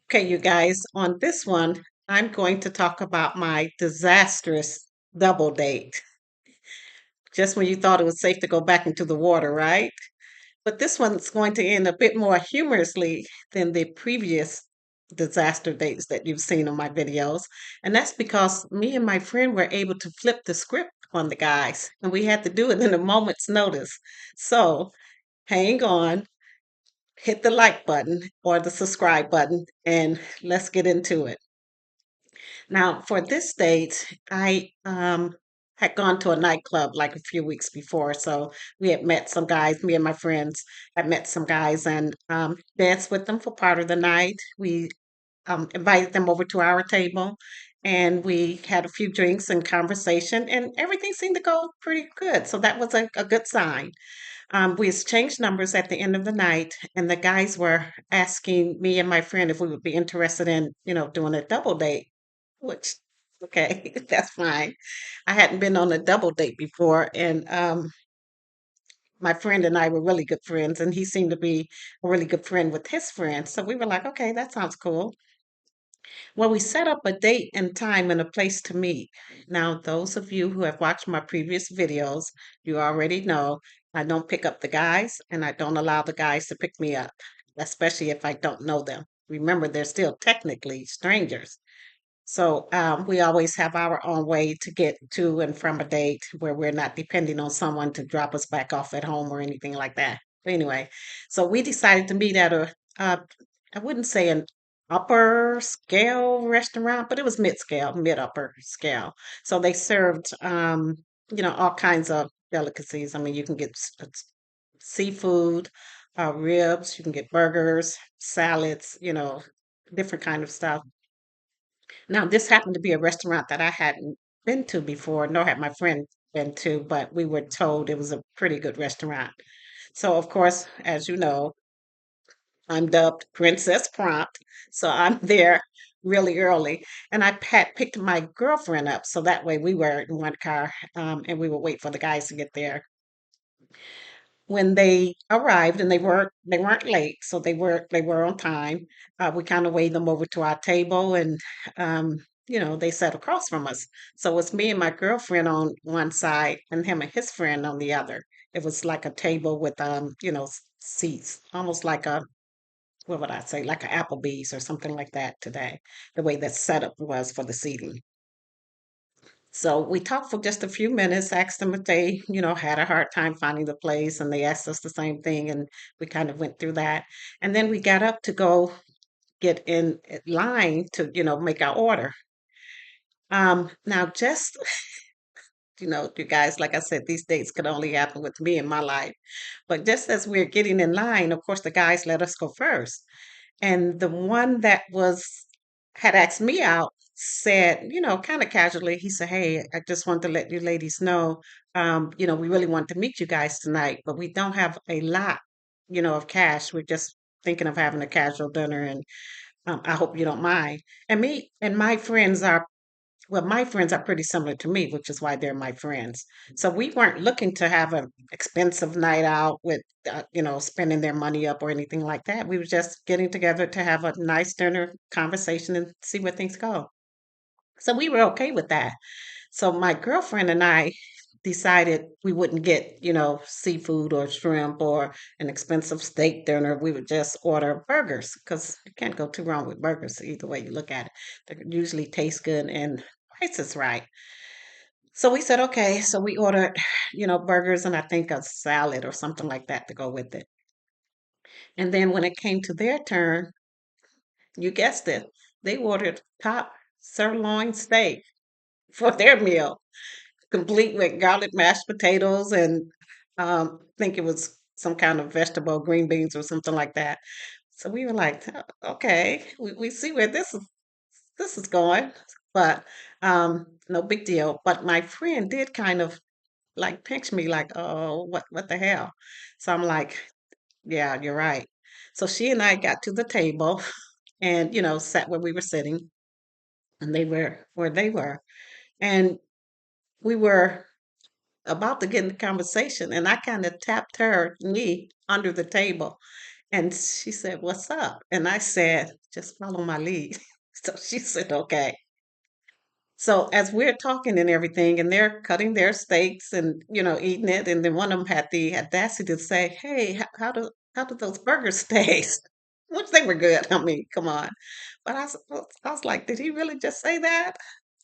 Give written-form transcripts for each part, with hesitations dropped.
Okay, you guys, on this one, I'm going to talk about my disastrous double date. Just when you thought it was safe to go back into the water, right? But this one's going to end a bit more humorously than the previous disaster dates that you've seen on my videos. And that's because me and my friend were able to flip the script on the guys, and we had to do it in a moment's notice. So hang on, hit the like button or the subscribe button, and let's get into it. Now, for this date, I had gone to a nightclub like a few weeks before. So we had met some guys, me and my friends had met some guys and danced with them for part of the night. We invited them over to our table and we had a few drinks and conversation, and everything seemed to go pretty good. So that was a good sign. We exchanged numbers at the end of the night, and the guys were asking me and my friend if we would be interested in, doing a double date, which, okay, that's fine. I hadn't been on a double date before, and my friend and I were really good friends, and he seemed to be a really good friend with his friends. So we were like, okay, that sounds cool. Well, we set up a date and time and a place to meet. Now, those of you who have watched my previous videos, you already know I don't pick up the guys and I don't allow the guys to pick me up, especially if I don't know them. Remember, they're still technically strangers. So we always have our own way to get to and from a date where we're not depending on someone to drop us back off at home or anything like that. But anyway, so we decided to meet at uh, I wouldn't say an upper scale restaurant, but it was mid scale, mid upper scale. So they served, all kinds of delicacies. I mean, you can get seafood, ribs, you can get burgers, salads, different kind of stuff. Now, this happened to be a restaurant that I hadn't been to before, nor had my friend been to, but we were told it was a pretty good restaurant. So, of course, as you know, I'm dubbed Princess Prompt. So I'm there really early. And I picked my girlfriend up. So that way we were in one car and we would wait for the guys to get there. When they arrived, and they weren't late, so they were on time. We kind of waved them over to our table, and they sat across from us. So it's me and my girlfriend on one side, and him and his friend on the other. It was like a table with seats, almost like a, what would I say, like an Applebee's or something like that today. The way that setup was for the seating. So we talked for just a few minutes, asked them if they, had a hard time finding the place, and they asked us the same thing, and we kind of went through that. And then we got up to go get in line to, make our order. Now just, you guys, like I said, these dates could only happen with me in my life. But just as we're getting in line, of course, the guys let us go first. And the one that had asked me out said, kind of casually, he said, "Hey, I just want to let you ladies know, we really want to meet you guys tonight, but we don't have a lot, of cash. We're just thinking of having a casual dinner, and I hope you don't mind." And me and my friends are pretty similar to me, which is why they're my friends. So we weren't looking to have an expensive night out with, spending their money up or anything like that. We were just getting together to have a nice dinner conversation and see where things go. So we were okay with that. So my girlfriend and I decided we wouldn't get, seafood or shrimp or an expensive steak dinner. We would just order burgers because you can't go too wrong with burgers either way you look at it. They usually taste good and price is right. So we said, okay. So we ordered, burgers and I think a salad or something like that to go with it. And then when it came to their turn, you guessed it, they ordered top sirloin steak for their meal, complete with garlic mashed potatoes and I think it was some kind of vegetable, green beans or something like that. So we were like, okay, we see where this is going, but no big deal. But my friend did kind of like pinch me, like, oh, what the hell? So I'm like, yeah, you're right. So she and I got to the table and sat where we were sitting, and they were where they were, and we were about to get in the conversation, and I kind of tapped me under the table. And she said, "What's up?" And I said, "Just follow my lead." So she said, "Okay." So as we're talking and everything, and they're cutting their steaks and eating it, and then one of them had the audacity to say, "Hey, how do those burgers taste?" Which they were good. I mean, come on. But I was like, did he really just say that?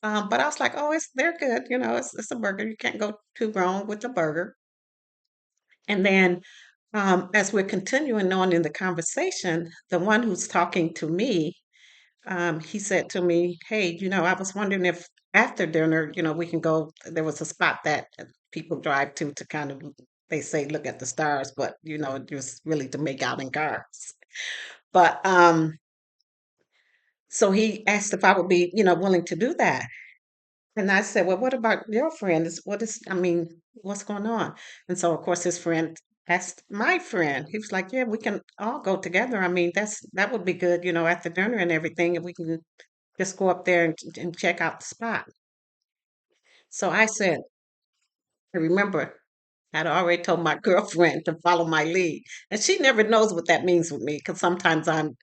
But I was like, oh, they're good. It's a burger. You can't go too wrong with a burger. And then as we're continuing on in the conversation, the one who's talking to me, he said to me, "Hey, I was wondering if after dinner, we can go. There was a spot that people drive to kind of, they say, look at the stars, but just really to make out in cars." But so he asked if I would be, willing to do that. And I said, "Well, what about your friend? I mean, what's going on?" And so, of course, his friend asked my friend. He was like, "Yeah, we can all go together. I mean, that would be good, after dinner and everything, if we can just go up there and check out the spot." So I said, I remember I'd already told my girlfriend to follow my lead. And she never knows what that means with me because sometimes I'm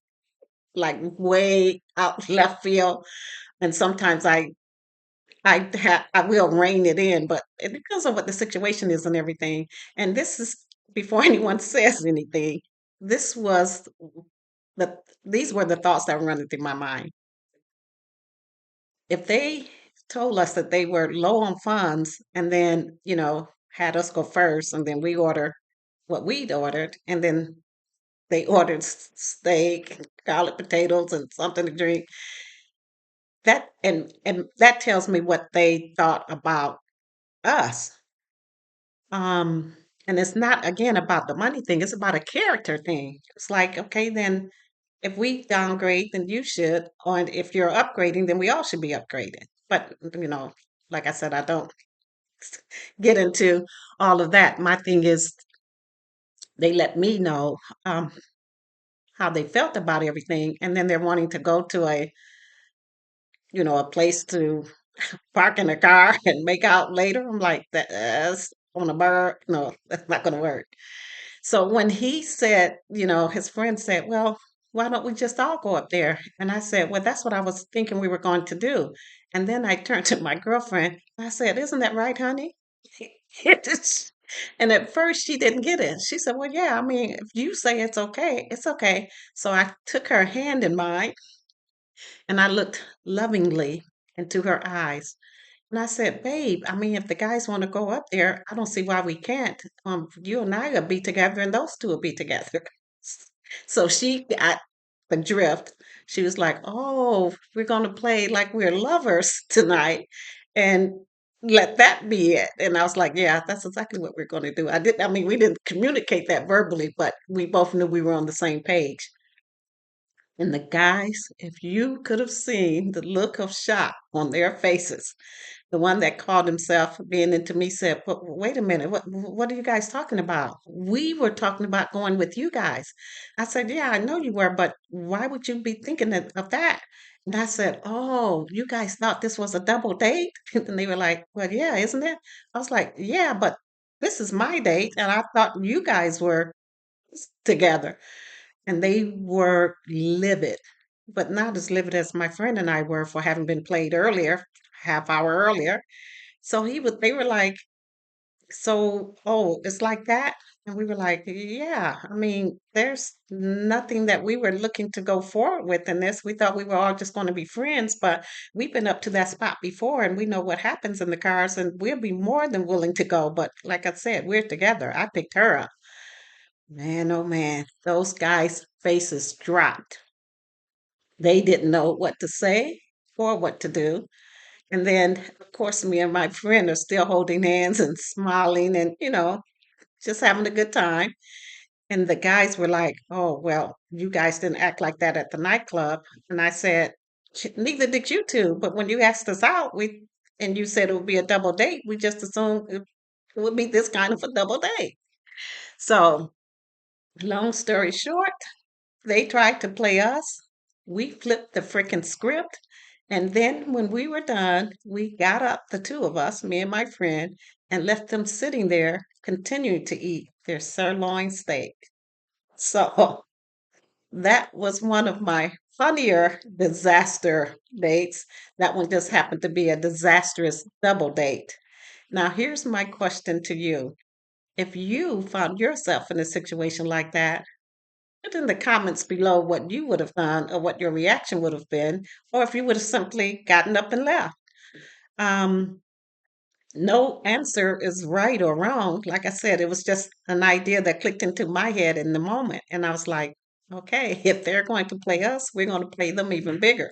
like way out left field. And sometimes I will rein it in, but it depends on what the situation is and everything. And this is before anyone says anything. This was these were the thoughts that were running through my mind. If they told us that they were low on funds and then, had us go first and then we order what we'd ordered and then they ordered steak, garlic potatoes and something to drink, and that tells me what they thought about us. Um, and it's not again about the money thing, it's about a character thing. It's like, okay, then if we downgrade, then you should, or if you're upgrading, then we all should be upgraded. But like I said, I don't get into all of that. My thing is they let me know how they felt about everything, and then they're wanting to go to a place to park in a car and make out later. I'm like, that's on a bar. No, that's not going to work. So when he said, his friend said, "Well, why don't we just all go up there?" And I said, "Well, that's what I was thinking we were going to do." And then I turned to my girlfriend. I said, "Isn't that right, honey?" It is- And at first she didn't get it. She said, "Well, yeah, I mean, if you say it's okay, it's okay." So I took her hand in mine and I looked lovingly into her eyes. And I said, "Babe, I mean, if the guys want to go up there, I don't see why we can't. You and I will be together, and those two will be together." So she got the drift. She was like, "Oh, we're going to play like we're lovers tonight, and let that be it." And I was like, "Yeah, that's exactly what we're going to do." I mean, we didn't communicate that verbally, but we both knew we were on the same page. And the guys, if you could have seen the look of shock on their faces, the one that called himself being into me said, Wait a minute, what are you guys talking about? We were talking about going with you guys." I said, "Yeah, I know you were, but why would you be thinking of that?" And I said, "Oh, you guys thought this was a double date?" And they were like, "Well, yeah, isn't it?" I was like, "Yeah, but this is my date, and I thought you guys were together." And they were livid, but not as livid as my friend and I were for having been played earlier, half hour earlier. So they were like, "So, oh, it's like that?" And we were like, "Yeah, I mean, there's nothing that we were looking to go forward with in this. We thought we were all just going to be friends, but we've been up to that spot before and we know what happens in the cars and we'll be more than willing to go. But like I said, we're together." I picked her up. Man, oh man, those guys' faces dropped. They didn't know what to say or what to do. And then, of course, me and my friend are still holding hands and smiling and, just having a good time. And the guys were like, "Oh, well, you guys didn't act like that at the nightclub." And I said, "Neither did you two. But when you asked us out, and you said it would be a double date, we just assumed it would be this kind of a double date." So, long story short, they tried to play us. We flipped the frickin' script. And then when we were done, we got up, the two of us, me and my friend, and left them sitting there continuing to eat their sirloin steak. So that was one of my funnier disaster dates. That one just happened to be a disastrous double date. Now, here's my question to you. If you found yourself in a situation like that, put in the comments below what you would have done or what your reaction would have been, or if you would have simply gotten up and left. Um, no answer is right or wrong. Like I said, it was just an idea that clicked into my head in the moment. And I was like, okay, if they're going to play us, we're going to play them even bigger.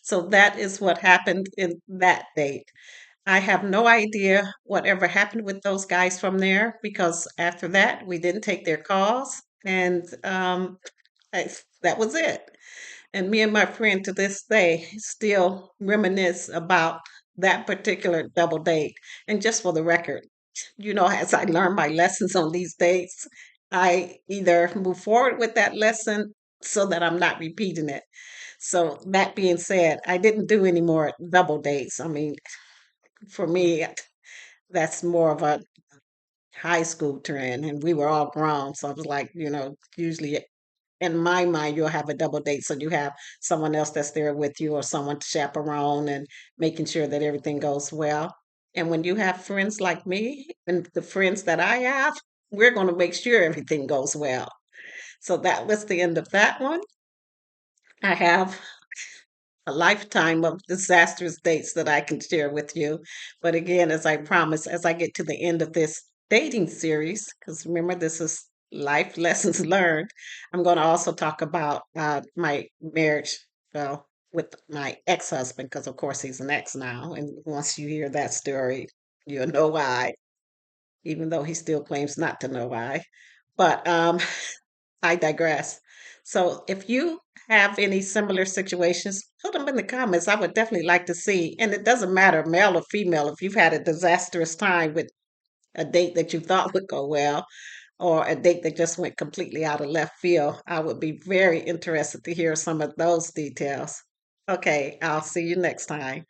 So that is what happened in that date. I have no idea whatever happened with those guys from there because after that, we didn't take their calls. And that was it. And me and my friend to this day still reminisce about that particular double date. And just for the record, as I learn my lessons on these dates, I either move forward with that lesson so that I'm not repeating it. So that being said, I didn't do any more double dates. I mean, for me, that's more of a high school trend, and we were all grown. So I was like, usually in my mind, you'll have a double date. So you have someone else that's there with you or someone to chaperone and making sure that everything goes well. And when you have friends like me and the friends that I have, we're going to make sure everything goes well. So that was the end of that one. I have a lifetime of disastrous dates that I can share with you. But again, as I promised, as I get to the end of this dating series, because remember, this is life lessons learned, I'm going to also talk about my marriage, well, with my ex husband, because of course he's an ex now. And once you hear that story, you'll know why, even though he still claims not to know why. But I digress. So if you have any similar situations, put them in the comments. I would definitely like to see. And it doesn't matter, male or female, if you've had a disastrous time with a date that you thought would go well or a date that just went completely out of left field, I would be very interested to hear some of those details. Okay, I'll see you next time.